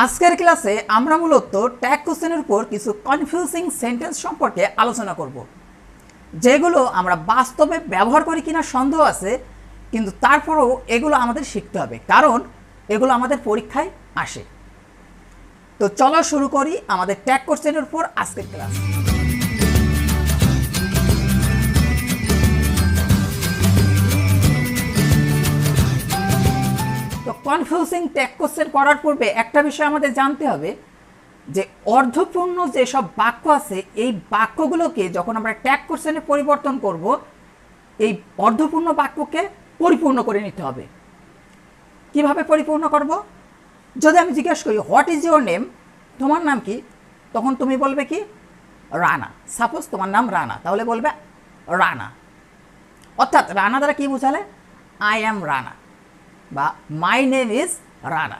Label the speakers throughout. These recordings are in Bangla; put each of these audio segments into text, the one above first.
Speaker 1: আজকের ক্লাসে আমরা মূলত ট্যাগ কোশ্চেনের উপর কিছু কনফিউজিং সেন্টেন্স সম্পর্কে আলোচনা করব, যেগুলো আমরা বাস্তবে ব্যবহার করি কিনা সন্দেহ আছে, কিন্তু তারপরেও এগুলো আমাদের শিখতে হবে, কারণ এগুলো আমাদের পরীক্ষায় আসে। তো চলো শুরু করি আমাদের ট্যাগ কোশ্চেনের উপর আজকের ক্লাস। তো কনফিউজিং ট্যাগ কোশ্চেন করার পূর্বে একটা বিষয় আমাদের জানতে হবে যে অর্ধপূর্ণ যেসব বাক্য আছে এই বাক্যগুলোকে যখন আমরা ট্যাগ কোশ্চেনে পরিবর্তন করব, এই অর্ধপূর্ণ বাক্যকে পরিপূর্ণ করে নিতে হবে। কিভাবে পরিপূর্ণ করব? যদি আমি জিজ্ঞেস করি হোয়াট ইজ ইউর নেম, তোমার নাম কি, তখন তুমি বলবে কি রানা। সাপোজ তোমার নাম রানা, তাহলে বলবে রানা। অর্থাৎ রানা দ্বারা কি বোঝালে? আই অ্যাম রানা বা মাই নেম ইজ রানা।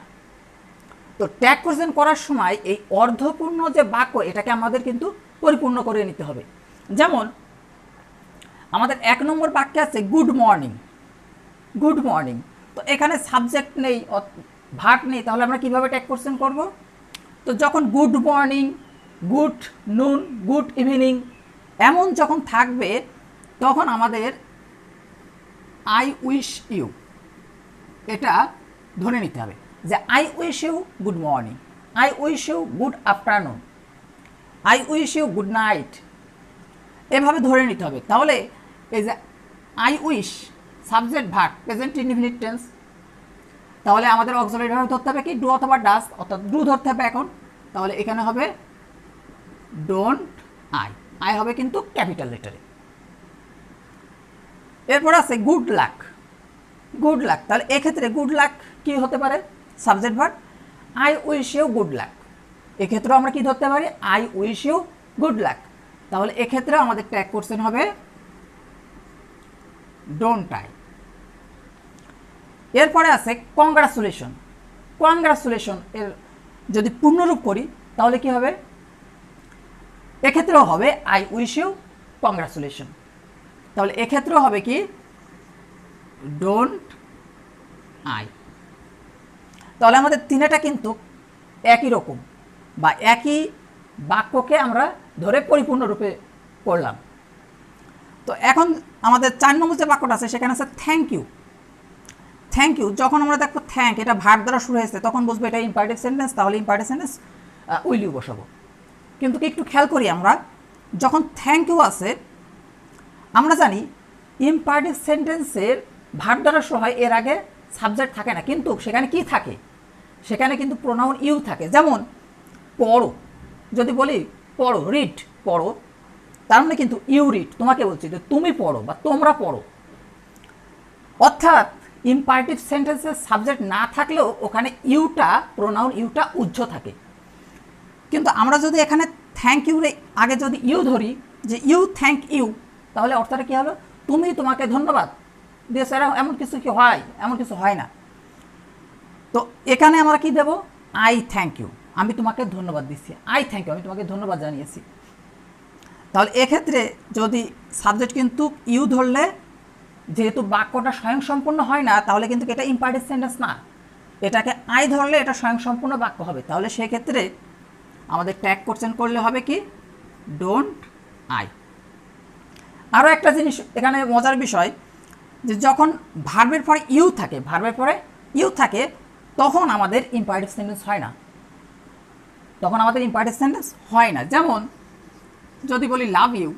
Speaker 1: তো ট্যাগ কোশ্চেন করার সময় এই অর্ধপূর্ণ যে বাক্য এটাকে আমাদের কিন্তু পরিপূর্ণ করে নিতে হবে। যেমন আমাদের 1 নম্বর বাক্যে আছে গুড মর্নিং। গুড মর্নিং, তো এখানে সাবজেক্ট নেই, ভার্ব নেই, তাহলে আমরা কিভাবে ট্যাগ কোশ্চেন করব? তো যখন গুড মর্নিং, গুড নুন, গুড ইভিনিং এমন যখন থাকবে, তখন আমাদের আই উইশ ইউ এটা ধরে নিতে হবে যে I wish you good morning, I wish you good afternoon, I wish you good night, এভাবে ধরে নিতে হবে। তাহলে এই যে I wish subject verb present indefinite tense, তাহলে আমাদের অক্সিলারি ভার্ব ধরতে হবে কি ডু অথবা ডাজ, অর্থাৎ ডু ধরতে হবে এখন। তাহলে এখানে হবে ডোন্ট আই, আই হবে কিন্তু ক্যাপিটাল লেটারে। এরপর আছে গুড লাক। গুড লাক, তাহলে এক্ষেত্রে গুড লাক কি হতে পারে? Subject verb I wish you good luck. এক্ষেত্রেও আমরা কি ধরতে পারি? I wish you good luck. তাহলে এক্ষেত্রেও আমাদের ট্যাগ কোশ্চেন হবে ডোন্ট আই। এরপরে আছে কংগ্রাচুলেশন। কংগ্রাচুলেশন এর যদি পূর্ণরূপ করি তাহলে কি হবে? এক্ষেত্রেও হবে আই উইশ ইউ কংগ্রাচুলেশন। তাহলে এক্ষেত্রেও হবে কি ডোন্ট আই। তাহলে আমাদের তিনটা কিন্তু একই রকম বা একই বাক্যকে আমরা ধরে পরিপূর্ণ রূপে করলাম। তো এখন আমাদের 4 নম্বর যে বাক্যটা আছে সেখানে আছে থ্যাংক ইউ। থ্যাংক ইউ, যখন আমরা দেখবো থ্যাংক এটা ভার্ব দ্বারা শুরু হয়েছে, তখন বুঝবো এটা ইম্পারেটিভ সেন্টেন্স, তাহলে ইম্পারেটিভ সেন্টেন্স উইল ইউ বসাবো। কিন্তু একটু খেয়াল করি, আমরা যখন থ্যাংক ইউ আছে আমরা জানি ইম্পারেটিভ সেন্টেন্সের ভার্ব দ্বারা শুরু হয়, এর আগে সাবজেক্ট থাকে না, কিন্তু সেখানে কি থাকে? সেখানে কিন্তু প্রোনাউন ইউ থাকে। যেমন পড়ো, যদি বলি পড়ো, রিড পড়ো, তার মানে কিন্তু ইউ রিড, তোমাকে বলছি যে তুমি পড়ো বা তোমরা পড়ো। অর্থাৎ ইম্পারেটিভ সেন্টেন্সের সাবজেক্ট না থাকলেও ওখানে ইউটা, প্রোনাউন ইউটা উজ্জ্ব থাকে। কিন্তু আমরা যদি এখানে থ্যাংক ইউ আগে যদি ইউ ধরি যে ইউ থ্যাংক ইউ, তাহলে অর্থটা কী হলো? তুমি তোমাকে ধন্যবাদ দিয়েছো। এমন কিছু কি হয়? এমন কিছু হয় না। তো এখানে আমরা কি দেব? আই থ্যাংক ইউ, আমি তোমাকে ধন্যবাদ দিচ্ছি। আই থ্যাংক ইউ, আমি তোমাকে ধন্যবাদ জানিয়েছি। তাহলে এক্ষেত্রে যদি সাবজেক্ট কিন্তু ইউ ধরলে, যেহেতু বাক্যটা স্বয়ংসম্পূর্ণ হয় না, তাহলে কিন্তু এটা ইম্পারেটিভ সেন্টেন্স না। এটাকে আই ধরলে এটা স্বয়ংসম্পূর্ণ বাক্য হবে। তাহলে সেক্ষেত্রে আমাদের ট্যাগ কোশ্চেন করলে হবে কি ডোন্ট আই। আরও একটা জিনিস এখানে মজার বিষয়, যে যখন ভার্বের পরে ইউ থাকে, ভার্বের পরে ইউ থাকে, তখন আমাদের ইম্পারেটিভ সেন্টেন্স হয় না। তখন আমাদের ইম্পারেটিভ সেন্টেন্স হয় না। যেমন যদি বলি লাভ ইউ,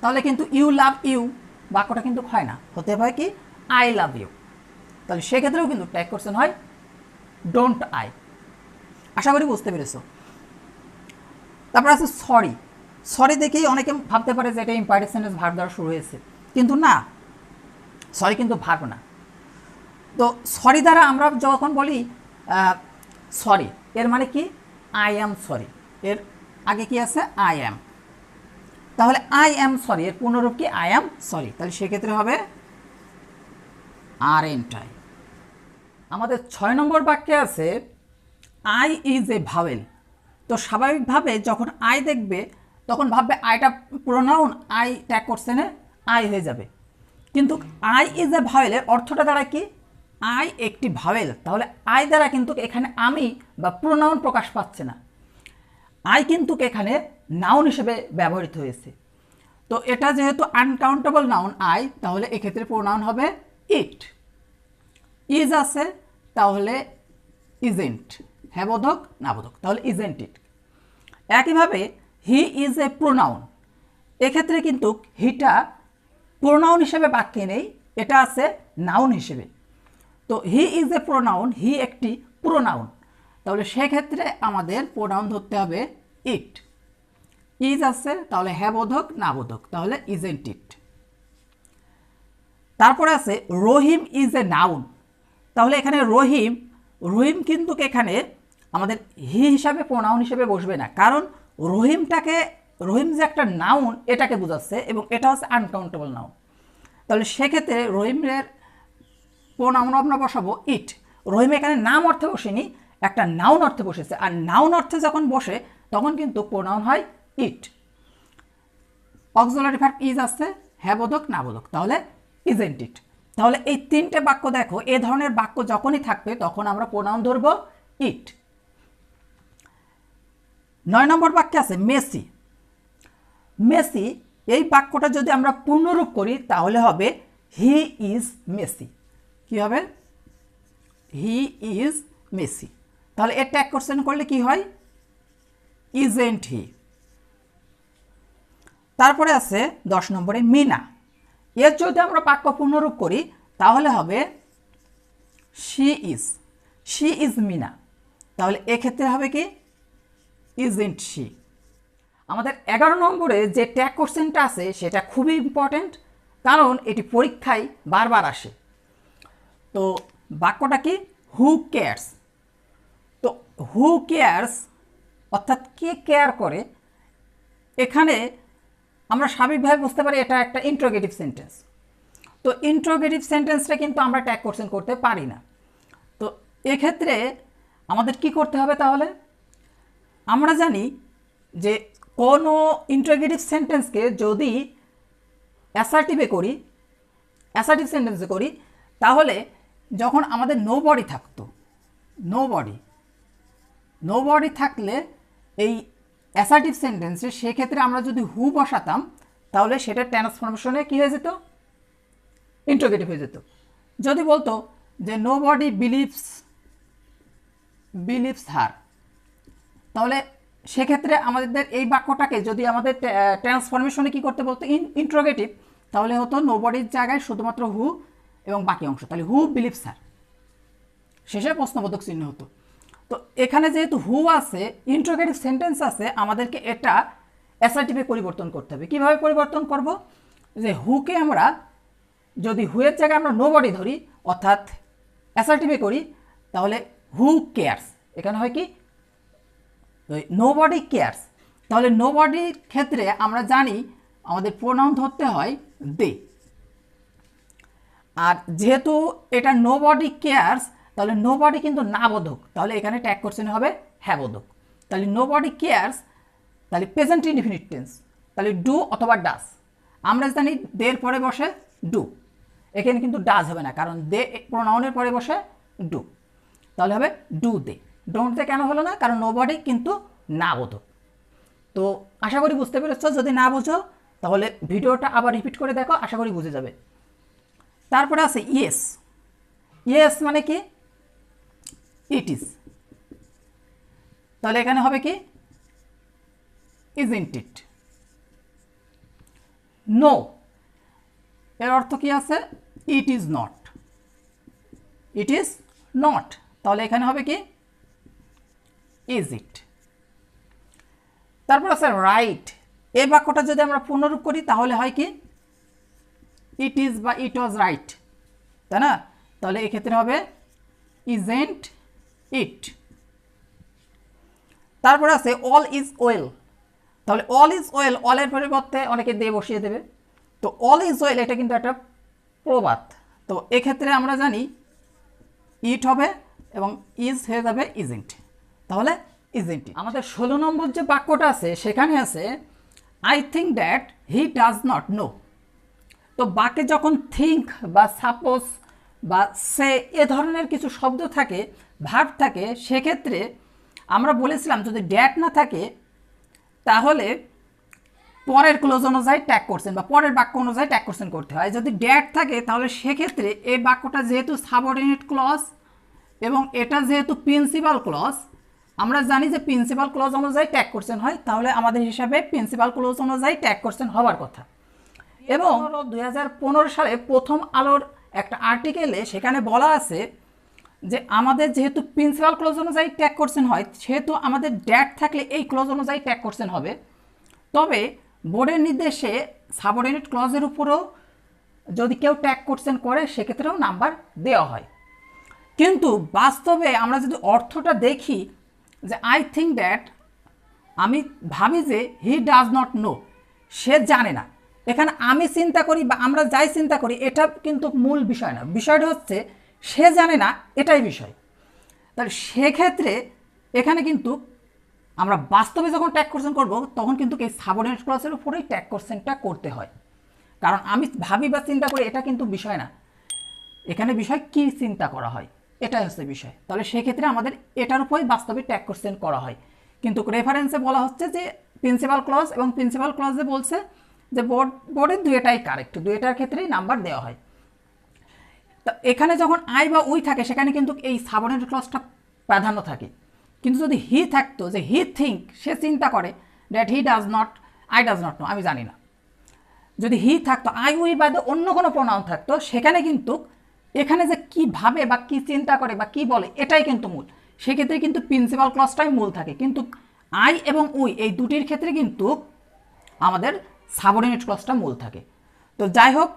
Speaker 1: তাহলে কিন্তু ইউ লাভ ইউ বাক্যটা কিন্তু হয় না, হতে হয় কি আই লাভ ইউ। তাহলে সেক্ষেত্রেও কিন্তু ট্যাগ কোশ্চেন হয় ডোন্ট আই। আশা করি বুঝতে পেরেছো। তারপর আছে সরি। সরি দেখেই অনেকে ভাবতে পারে যে এটা ইম্পারেটিভ সেন্টেন্স ভার্ব দ্বারা শুরু হয়েছে, কিন্তু না, সরি কিন্তু ভার্ব না। তো সরি দ্বারা আমরা যখন বলি সরি, এর মানে কি আই অ্যাম সরি, এর আগে কি আছে আই অ্যাম। তাহলে আই অ্যাম সরি এর পূর্ণরূপ কি আই অ্যাম সরি। তাহলে সেক্ষেত্রে হবে আর এন্ট আই। আমাদের 6 নম্বর বাক্যে আছে আই ইজ এ ভাওয়েল। তো স্বাভাবিকভাবে যখন আই দেখবে তখন ভাববে আইটা প্রোনাউন, আই ট্যাগ কোশ্চেনে আই হয়ে যাবে। কিন্তু আই ইজ এ ভাওয়েলের অর্থটা দাঁড়ায় কি আই একটি ভাওয়েল, তাহলে আই দ্বারা কিন্তু এখানে আমি বা প্রোনাউন প্রকাশ পাচ্ছে না, আই কিন্তু এখানে নাউন হিসেবে ব্যবহৃত হয়েছে। তো এটা যেহেতু আনকাউন্টেবল নাউন আই, তাহলে এক্ষেত্রে প্রোনাউন হবে ইট। ইজ আছে, তাহলে ইজেন্ট, হ্যাঁ বোধক না বোধক, তাহলে ইজেন্ট ইট। একইভাবে হি ইজ এ প্রোনাউন, এক্ষেত্রে কিন্তু হিটা প্রোনাউন হিসেবে বাক্যে নেই, এটা আছে নাউন হিসেবে। তো হি ইজ এ প্রোনাউন, হি একটি প্রোনাউন, তাহলে সেক্ষেত্রে আমাদের প্রোনাউন ধরতে হবে ইট। ইজ আছে, তাহলে হ্যাঁ বোধক না বোধক, তাহলে ইজেন্ট ইট। তারপরে আছে রহিম ইজ এ নাউন, তাহলে এখানে রহিম, রহিম কিন্তু এখানে আমাদের হি হিসাবে প্রোনাউন হিসেবে বসবে না, কারণ রহিমটাকে, রহিম যে একটা নাউন এটাকে বোঝাচ্ছে এবং এটা হচ্ছে আনকাউন্টেবল নাউন। তাহলে সেক্ষেত্রে রহিমের প্রোনাউন আমরা বসাবো ইট। রহিম এখানে নাম অর্থে বসেনি, একটা নাউন অর্থে বসেছে, আর নাউন অর্থে যখন বসে তখন কিন্তু প্রোনাউন হয় ইট। অক্সিলারি ভার্ব ইজ আছে, হ্যাঁ বোধক না বোধক, তাহলে ইজেন্ট ইট। তাহলে এই তিনটে বাক্য দেখো, এ ধরনের বাক্য যখনই থাকবে তখন আমরা প্রোনাউন ধরব ইট। 9 নম্বর বাক্যে আছে মেসি। মেসি, এই বাক্যটা যদি আমরা পূর্ণরূপ করি তাহলে হবে হি ইজ মেসি। কি হবে? He is Messi. তাহলে এর ট্যাগ কোশ্চেন করলে কি হয়? Isn't he. তারপরে আছে 10 নম্বরে মিনা। এর যদি আমরা বাক্য পূর্ণরূপ করি তাহলে হবে she is, she is Meena. তাহলে এক্ষেত্রে হবে কি? Isn't she. আমাদের 11 নম্বরে যে ট্যাগ কোশ্চেনটা আছে সেটা খুবই ইম্পর্ট্যান্ট, কারণ এটি পরীক্ষায় বারবার আসে। তো বাক্যটা কি? Who cares. তো হু কেয়ার্স অর্থাৎ কে কেয়ার করে, এখানে আমরা স্বাভাবিকভাবে বুঝতে পারি এটা একটা ইন্ট্রোগেটিভ সেন্টেন্স। তো ইন্ট্রোগেটিভ সেন্টেন্সটা কিন্তু আমরা ট্যাগ কোশ্চেন করতে পারি না। তো এক্ষেত্রে আমাদের কি করতে হবে? তাহলে আমরা জানি যে কোনো ইন্ট্রোগেটিভ সেন্টেন্সকে যদি অ্যাসার্টিভে করি, অ্যাসার্টিভ সেন্টেন্সে করি, তাহলে যখন আমাদের নো বডি থাকতো, নো বডি থাকলে এই অ্যাসার্টিভ সেন্টেন্সে সেক্ষেত্রে আমরা যদি হু বসাতাম তাহলে সেটা ট্রান্সফরমেশনে কী হয়ে যেত? ইন্ট্রোগেটিভ হয়ে যেত। যদি বলতো যে নো বডি বিলিভস হার, তাহলে সেক্ষেত্রে আমাদের এই বাক্যটাকে যদি আমাদের ট্রান্সফরমেশনে কী করতে বলতো? ইন্ট্রোগেটিভ, তাহলে হতো নো বডির জায়গায় শুধুমাত্র হু এবং বাকি অংশ, তাহলে হু বিলিভস হার, শেষে প্রশ্নবোধক চিহ্ন হতো। তো এখানে যেহেতু হু আছে, ইন্ট্রোগেটিভ সেন্টেন্স আছে, আমাদেরকে এটা অ্যাসার্টিভে পরিবর্তন করতে হবে। কীভাবে পরিবর্তন করব? যে হুকে আমরা যদি হুয়ের জায়গায় আমরা নো বডি ধরি অর্থাৎ অ্যাসার্টিভে করি, তাহলে হু কেয়ার্স, এখানে হয় কি? Nobody cares. তাহলে নো বডির ক্ষেত্রে আমরা জানি আমাদের প্রোনাউন ধরতে হয় দে। আর যেহেতু এটা নো বডি কেয়ার্স, তাহলে নো বডি কিন্তু না বোধক, তাহলে এখানে ট্যাগ কোশ্চেন হবে হ্যাঁ বোধক। তাহলে নো বডি কেয়ার্স, তাহলে প্রেজেন্ট ইনডিফিনিট টেন্স, তাহলে ডু অথবা ডাস। আমরা জানি দের পরে বসে ডু, এখানে কিন্তু ডাজ হবে না, কারণ দে প্রোনাউনের পরে বসে ডু, তাহলে হবে ডু দে। ডোন্ট দে কেন হলো না? কারণ নো বডি কিন্তু না বোধক। তো আশা করি বুঝতে পেরেছ। যদি না বোঝো তাহলে ভিডিওটা আবার রিপিট করে দেখো, আশা করি বুঝে যাবে। তারপরে আছে ইয়েস। ইয়েস মানে কি? It is. তাহলে এখানে হবে কি? Isn't it. নো, এর অর্থ কি আছে? It is not, it is not, তাহলে এখানে হবে কি? Is it. তারপর আছে রাইট। এই বাক্যটা যদি আমরা পুনরূপ করি তাহলে হয় কি? ইট ইজ বা ইট ওয়াজ রাইট, তাই না? তাহলে এক্ষেত্রে হবে ইজেন্ট ইট। তারপরে আছে অল ইজ ওয়েল। তাহলে অল ইজ ওয়েল, অলের পরিবর্তে অনেকে দিয়ে বসিয়ে দেবে। তো অল ইজ ওয়েল এটা কিন্তু একটা প্রবাদ। তো এক্ষেত্রে আমরা জানি ইট হবে এবং ইজ হয়ে যাবে ইজেন্ট, তাহলে ইজেন্ট ইট। আমাদের 16 নম্বর যে বাক্যটা আছে সেখানে আছে I think that he does not know. তো বাক্যে যখন থিঙ্ক বা সাপোজ বা সে এ ধরনের কিছু শব্দ থাকে, ভার্ব থাকে, সেক্ষেত্রে আমরা বলেছিলাম যদি ড্যাট না থাকে তাহলে পরের ক্লোজ অনুযায়ী ট্যাগ করছেন বা পরের বাক্য অনুযায়ী ট্যাগ করছেন করতে হয়। যদি ড্যাট থাকে তাহলে সেক্ষেত্রে এই বাক্যটা যেহেতু সাবঅর্ডিনেট ক্লজ এবং এটা যেহেতু প্রিন্সিপাল ক্লজ, আমরা জানি যে প্রিন্সিপাল ক্লজ অনুযায়ী ট্যাগ করছেন হয়, তাহলে আমাদের হিসাবে প্রিন্সিপাল ক্লজ অনুযায়ী ট্যাগ করছেন হওয়ার কথা। এবং 2015 সালে প্রথম আলোর একটা আর্টিকেলে সেখানে বলা আছে যে আমাদের যেহেতু প্রিন্সিপাল ক্লজ অনুযায়ী ট্যাগ করছেন হয়, সেহেতু আমাদের ড্যাট থাকলে এই ক্লজ অনুযায়ী ট্যাগ করছেন হবে। তবে বোর্ডের নির্দেশে সাবঅর্ডিনেট ক্লজের উপরেও যদি কেউ ট্যাগ করছেন করে সেক্ষেত্রেও নাম্বার দেওয়া হয়। কিন্তু বাস্তবে আমরা যদি অর্থটা দেখি যে আই থিঙ্ক দ্যাট, আমি ভাবি যে হি ডাজ নট নো, সে জানে না, এখানে আমি চিন্তা করি বা আমরা যাই চিন্তা করি এটা কিন্তু মূল বিষয় না, বিষয়টা হচ্ছে সে জানে না, এটাই বিষয়। তাহলে সেক্ষেত্রে এখানে কিন্তু আমরা বাস্তবে যখন ট্যাগ কোশ্চেন করব তখন কিন্তু এই সাবঅর্ডিনেট ক্লজের উপরেই ট্যাগ কোশ্চেনটা করতে হয়, কারণ আমি ভাবি বা চিন্তা করি এটা কিন্তু বিষয় না, এখানে বিষয় কি চিন্তা করা হয় এটাই হচ্ছে বিষয়। তাহলে সেক্ষেত্রে আমাদের এটার উপরেই বাস্তবে ট্যাগ কোশ্চেন করা হয়। কিন্তু রেফারেন্সে বলা হচ্ছে যে প্রিন্সিপাল ক্লজ, এবং প্রিন্সিপাল ক্লজে বলছে যে বোর্ডের দুইটাই কারেক্ট, দুইটার ক্ষেত্রেই নাম্বার দেওয়া হয়। তো এখানে যখন আই বা উই থাকে সেখানে কিন্তু এই সাবঅর্ডিনেট ক্লজটা প্রাধান্য থাকে। কিন্তু যদি হি থাকতো, যে হি থিঙ্ক, সে চিন্তা করে, that he does not, I does not know, আমি জানি না, যদি হি থাকতো, আই উই বাদে অন্য কোনো প্রোনাউন থাকতো, সেখানে কিন্তু এখানে যে কী ভাবে বা কী চিন্তা করে বা কী বলে এটাই কিন্তু মূল, সেক্ষেত্রে কিন্তু প্রিন্সিপাল ক্লজটাই মূল থাকে। কিন্তু আই এবং উই এই দুটির ক্ষেত্রে কিন্তু আমাদের সাবঅর্ডিনেট ক্লজটা মূল থাকে। তো যাই হোক,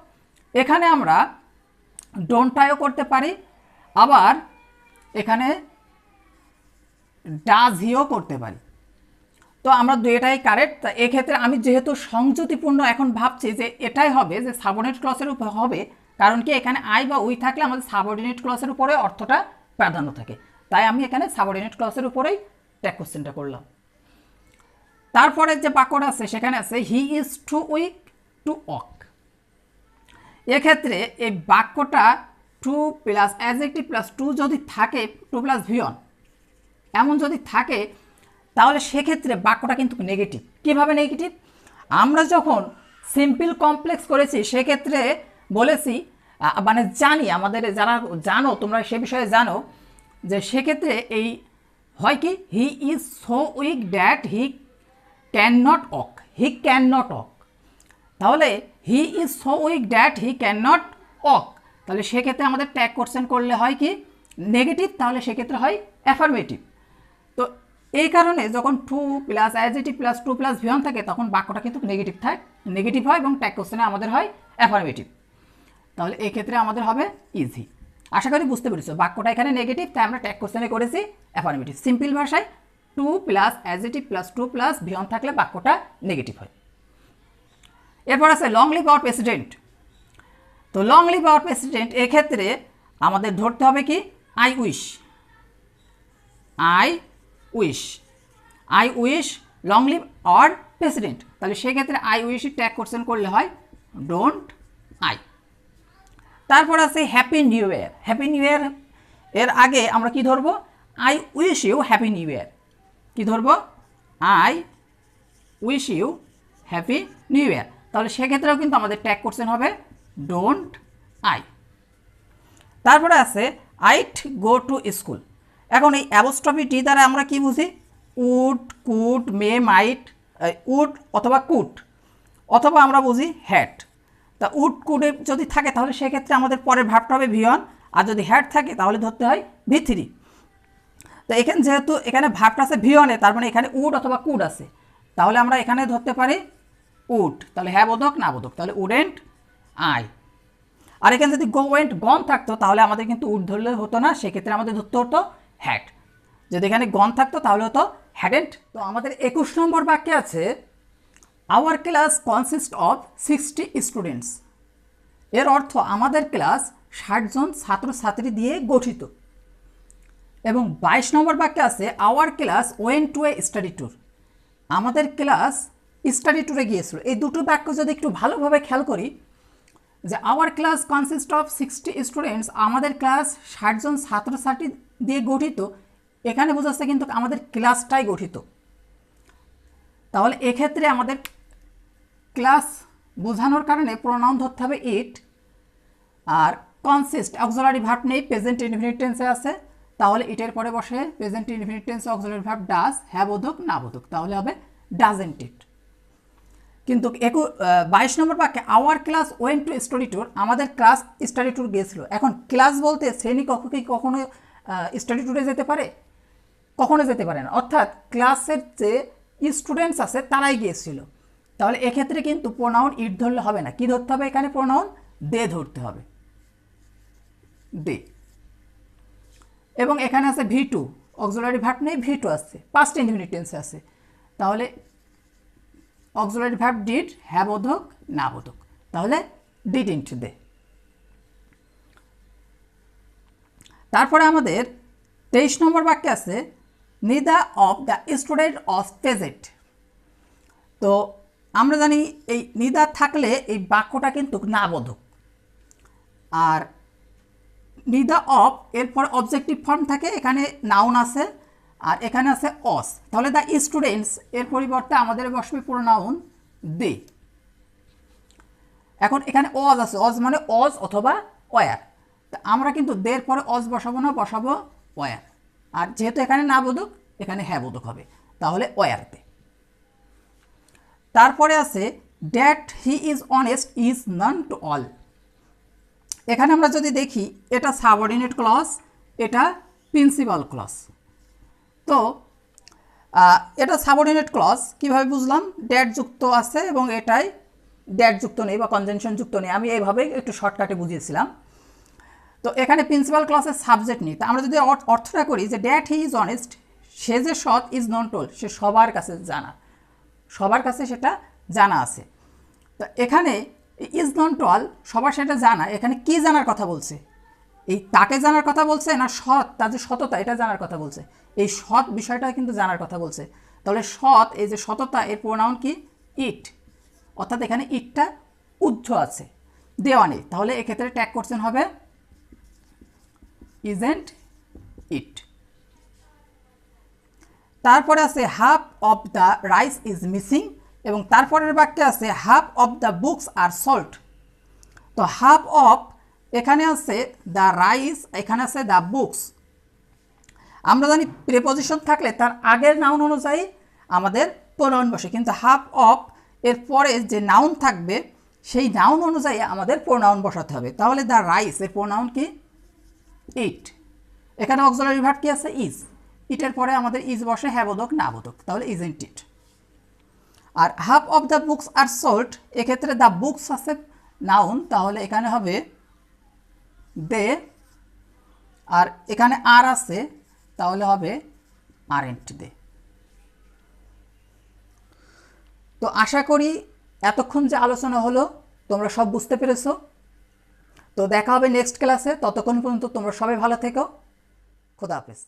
Speaker 1: এখানে আমরা ডোন্ট ট্রাইও করতে পারি, আবার এখানে ডাজ হিও করতে পারি। তো আমরা দুইটাই কারেক্ট। তা এক্ষেত্রে আমি যেহেতু সংযুতিপূর্ণ এখন ভাবছি যে এটাই হবে, যে সাবঅর্ডিনেট ক্লজের উপর হবে, কারণ কি এখানে আই বা উই থাকলে আমাদের সাবঅর্ডিনেট ক্লজের উপরে অর্থটা প্রাধান্য থাকে, তাই আমি এখানে সাবঅর্ডিনেট ক্লজের উপরেই ট্যাগ কোশ্চেনটা করলাম। তারপরে যে বাক্যটা আছে সেখানে আছে he is too weak to walk. এক্ষেত্রে এই বাক্যটা to plus adjective plus to যদি থাকে, টু প্লাস ভিয়ন এমন যদি থাকে, তাহলে সেক্ষেত্রে বাক্যটা কিন্তু নেগেটিভ। কীভাবে নেগেটিভ? আমরা যখন সিম্পল কমপ্লেক্স করেছি সেক্ষেত্রে বলেছি, মানে জানি, আমাদের যারা জানো তোমরা সে বিষয়ে জানো, যে সেক্ষেত্রে এই হয় কি, he is so weak that he can not walk, he can not walk. তাহলে he is so weak that he can not walk, তাহলে সেক্ষেত্রে আমাদের ট্যাগ কোশ্চেন করলে হয় কি নেগেটিভ, তাহলে সেক্ষেত্রে হয় অ্যাফার্মেটিভ। তো এই কারণে যখন too plus adjective plus to plus ভিয়ন থাকে তখন বাক্যটা কিন্তু নেগেটিভ হয় এবং ট্যাগ কোশ্চেনে আমাদের হয় অ্যাফার্মেটিভ। তাহলে এই ক্ষেত্রে আমাদের হবে ইজি। আশা করি বুঝতে পেরেছো, বাক্যটা এখানে নেগেটিভ, তাই আমরা ট্যাগ কোশ্চেনে করেছি অ্যাফার্মেটিভ। সিম্পল ভাষায় too plus adjective plus to plus ভিয়ন থাকলে বাক্যটা নেগেটিভ হয়। এরপর আছে লং লিভ আওয়ার প্রেসিডেন্ট। তো লং লিভ আওয়ার প্রেসিডেন্ট এক্ষেত্রে আমাদের ধরতে হবে কি I wish, I wish, I wish long live our president. তাহলে সেক্ষেত্রে আই উইশ ট্যাগ কোশ্চেন করলে হয় ডোন্ট আই। তারপর আছে happy new year. Happy new year এর আগে আমরা কি ধরবো, I wish you happy new year. কি ধরবো, I wish you happy new year. তাহলে সেক্ষেত্রেও কিন্তু আমাদের ট্যাগ কোশ্চেন হবে ডোন্ট আই। তারপরে আছে আইট গো টু স্কুল। এখন এই অ্যাপোস্ট্রফি টি দ্বারা আমরা কি বুঝি, would, could, may, might, would অথবা কুড, অথবা আমরা বুঝি হ্যাট। তা উড কুডে যদি থাকে তাহলে সেক্ষেত্রে আমাদের পরের ভার্বটা হবে ভিওয়ান, আর যদি হ্যাট থাকে তাহলে ধরতে হয় ভি3। তো এখানে যেহেতু এখানে ভার্বটা আছে ভিওয়ানে, তার মানে এখানে উড অথবা কুড আছে, তাহলে আমরা এখানে ধরতে পারি উড। তাহলে হ্যাঁ বোধক না বোধক, তাহলে উডেন্ট আই। আর এখানে যদি গো ওয়েন্ট গন থাকতো তাহলে আমাদের কিন্তু উড ধরলে হতো না, সেক্ষেত্রে আমাদের ধরতে হতো হ্যাট। যদি এখানে গন থাকতো তাহলে হতো হ্যাডেন্ট। তো আমাদের 21 নম্বর বাক্যে আছে our class consist of 60 students. এর অর্থ আমাদের ক্লাস 60 জন ছাত্রছাত্রী দিয়ে গঠিত। এবং 22 নম্বর বাক্যে আছে our class went to a study tour. আমাদের ক্লাস স্টাডি ট্যুরে গিয়েছিল। এই দুটো বাক্য যদি একটু ভালোভাবে খেয়াল করি, যে our class consist of 60 students, আমাদের ক্লাস 60 জন ছাত্রছাত্রী দিয়ে গঠিত, এখানে বোঝাচ্ছে কিন্তু আমাদের ক্লাসটাই গঠিত। তাহলে এক্ষেত্রে আমাদের ক্লাস বোঝানোর কারণে প্রোনাউন ধরতে হবে ইট। আর কনসিস্ট অক্সিলারি ভার্ব নেই, প্রেজেন্ট ইনফিনিট টেন্সে আছে, তাহলে ইটের পরে বসে প্রেজেন্ট ইনফিনিট টেন্সে অক্সিলারি ভার্ব ডাজ, হ্যাঁ বোধক না বোধক, তাহলে হবে ডাজেন্ট ইট। কিন্তু 22 নম্বর বাক্যে our class went to study tour, আমাদের ক্লাস স্টাডি ট্যুর গিয়েছিল। এখন ক্লাস বলতে শ্রেণীকক্ষ কি কখনো স্টাডি ট্যুরে যেতে পারে? কখনো যেতে পারে না, অর্থাৎ ক্লাসের যে স্টুডেন্টস আছে তারাই গিয়েছিল। তাহলে এক্ষেত্রে কিন্তু প্রোনাউন ইট ধরলে হবে না, কি ধরতে হবে এখানে? প্রোনাউন দে ধরতে হবে, দে। এবং এখানে আছে V2, অক্সিলারি ভার্ব নেই, V2 আছে, পাস্ট ইনডিফিনিট টেন্সে আছে, তাহলে অক্সিলারি ভার্ব ডিড, হ্যাঁ বোধক না বোধক, তাহলে ডিডন্ট দে। তারপরে আমাদের 23 নম্বর বাক্যে আছে neither of the student of present. তো আমরা জানি এই নিদার থাকলে এই বাক্যটা কিন্তু না বোধক। আর নিদার অফ এরপর অবজেক্টিভ ফর্ম থাকে, এখানে নাউন আছে আর এখানে আছে অস, তাহলে দ্য স্টুডেন্টস এর পরিবর্তে আমাদের বসবে প্রোনাউন দে। এখন এখানে অজ আছে, অজ মানে অজ অথবা ওয়ার, তা আমরা কিন্তু দের পরে অজ বসাবো না, বসাবো ওয়ার। আর যেহেতু এখানে না বোধক, এখানে হ্যাঁ বোধক হবে, তাহলে ওয়ারতে। তারপরে আছে that he is honest is known to all. এখানে আমরা যদি দেখি এটা সাবঅর্ডিনেট ক্লজ, এটা প্রিন্সিপাল ক্লজ। তো এটা সাবঅর্ডিনেট ক্লজ কীভাবে বুঝলাম? ড্যাট যুক্ত আছে এবং এটাই ড্যাট যুক্ত নেই বা কনজাংশন যুক্ত নেই, আমি এইভাবে একটু শর্টকাটে বুঝিয়েছিলাম। তো এখানে প্রিন্সিপাল ক্লজের সাবজেক্ট নেই, তা আমরা যদি অর্থটা করি যে ড্যাট হি ইজ অনেস্ট, সে যে সৎ, ইজ নন টোল, সে সবার কাছে জানা, সবার কাছে সেটা জানা আছে। তো এখানে ইজ নন টোল, সবার সেটা জানা, এখানে কি জানার কথা বলছে? এই তাকে জানার কথা বলছে না সৎ, তার যে সততা এটা জানার কথা বলছে? এই সৎ বিষয়টা কিন্তু জানার কথা বলছে। তাহলে সৎ, এই যে সততা, এর প্রোনাউন কি? ইট, অর্থাৎ এখানে ইটটা ঊর্ধ্ব আছে, দেওয়া নেই, তাহলে এক্ষেত্রে ট্যাগ করছেন হবে ইজেন্ট ইট। তারপরে আছে half of the rice is missing, এবং তারপরের বাক্যে আছে half of the books R salt. তো হাফ অফ এখানে আছে দ্য রাইস, এখানে আছে দ্য বুকস। আমরা জানি প্রিপোজিশন থাকলে তার আগের নাউন অনুযায়ী আমাদের প্রোনাউন বসে, কিন্তু হাফ অফ এর পরে যে নাউন থাকবে সেই নাউন অনুযায়ী আমাদের প্রোনাউন বসাতে হবে। তাহলে দ্য রাইস এর প্রোনাউন কি? ইট। এখানে অক্সিলারি ভার্ব কি আছে? ইজ। ইটের পরে আমাদের ইজ বসে, হ্যাঁ বোধক না বোধক, তাহলে ইজেন্ট ইট। আর half of the books are sold, এক্ষেত্রে দ্য বুকস আছে নাউন, তাহলে এখানে হবে দে, আর এখানে আর আছে, তাহলে হবে আরেন্ট দে। তো আশা করি এতক্ষণ যে আলোচনা হলো তোমরা সব বুঝতে পেরেছো। তো দেখা হবে নেক্সট ক্লাসে, ততক্ষণ পর্যন্ত তোমরা সবাই ভালো থেকো। খোদা হাফেজ।